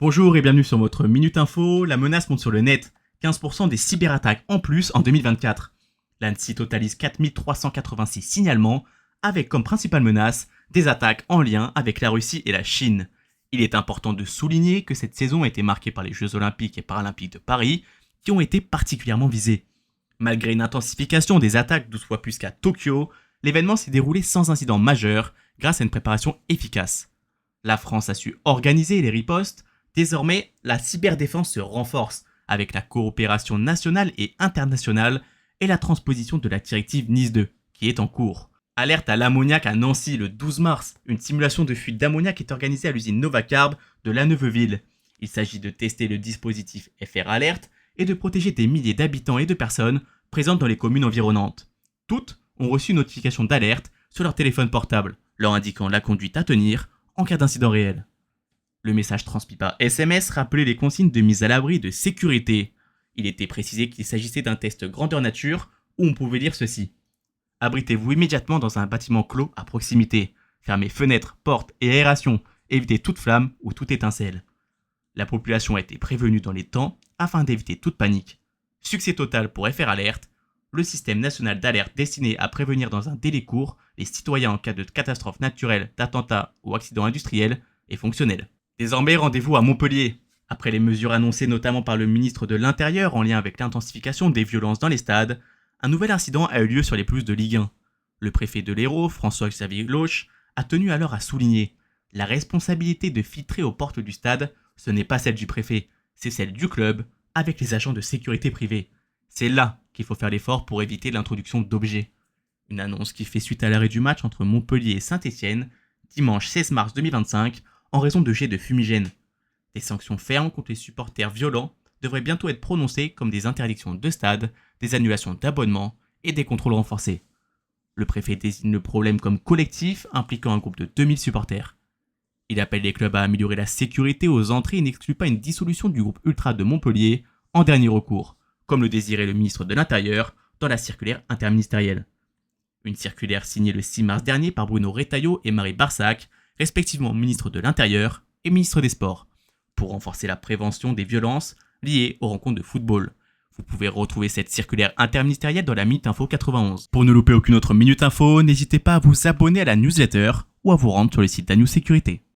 Bonjour et bienvenue sur votre Minute Info. La menace monte sur le net. 15% des cyberattaques en plus en 2024. L'ANSSI totalise 4386 signalements avec comme principale menace des attaques en lien avec la Russie et la Chine. Il est important de souligner que cette saison a été marquée par les Jeux Olympiques et Paralympiques de Paris qui ont été particulièrement visés. Malgré une intensification des attaques 12 fois plus qu'à Tokyo, l'événement s'est déroulé sans incident majeur grâce à une préparation efficace. La France a su organiser les ripostes. Désormais, la cyberdéfense se renforce avec la coopération nationale et internationale et la transposition de la directive Nice 2, qui est en cours. Alerte à l'ammoniac à Nancy le 12 mars. Une simulation de fuite d'ammoniac est organisée à l'usine Novacarb de La Neuveville. Il s'agit de tester le dispositif FR Alert et de protéger des milliers d'habitants et de personnes présentes dans les communes environnantes. Toutes ont reçu une notification d'alerte sur leur téléphone portable, leur indiquant la conduite à tenir en cas d'incident réel. Le message transmis par SMS rappelait les consignes de mise à l'abri et de sécurité. Il était précisé qu'il s'agissait d'un test grandeur nature où on pouvait lire ceci. Abritez-vous immédiatement dans un bâtiment clos à proximité. Fermez fenêtres, portes et aération. Évitez toute flamme ou toute étincelle. La population a été prévenue dans les temps afin d'éviter toute panique. Succès total pour FR Alert, le système national d'alerte destiné à prévenir dans un délai court les citoyens en cas de catastrophe naturelle, d'attentat ou accident industriel est fonctionnel. Désormais, rendez-vous à Montpellier. Après les mesures annoncées notamment par le ministre de l'Intérieur en lien avec l'intensification des violences dans les stades, un nouvel incident a eu lieu sur les pelouses de Ligue 1. Le préfet de l'Hérault, François-Xavier Loche, a tenu alors à souligner la responsabilité de filtrer aux portes du stade, ce n'est pas celle du préfet, c'est celle du club avec les agents de sécurité privés. C'est là qu'il faut faire l'effort pour éviter l'introduction d'objets. Une annonce qui fait suite à l'arrêt du match entre Montpellier et Saint-Étienne, dimanche 16 mars 2025, en raison de jets de fumigène. Des sanctions fermes contre les supporters violents devraient bientôt être prononcées comme des interdictions de stade, des annulations d'abonnements et des contrôles renforcés. Le préfet désigne le problème comme collectif impliquant un groupe de 2000 supporters. Il appelle les clubs à améliorer la sécurité aux entrées et n'exclut pas une dissolution du groupe Ultra de Montpellier en dernier recours, comme le désirait le ministre de l'Intérieur dans la circulaire interministérielle. Une circulaire signée le 6 mars dernier par Bruno Retailleau et Marie Barsac, respectivement ministre de l'Intérieur et ministre des Sports, pour renforcer la prévention des violences liées aux rencontres de football. Vous pouvez retrouver cette circulaire interministérielle dans la Minute Info 91. Pour ne louper aucune autre Minute Info, n'hésitez pas à vous abonner à la newsletter ou à vous rendre sur le site d'Agnew Sécurité.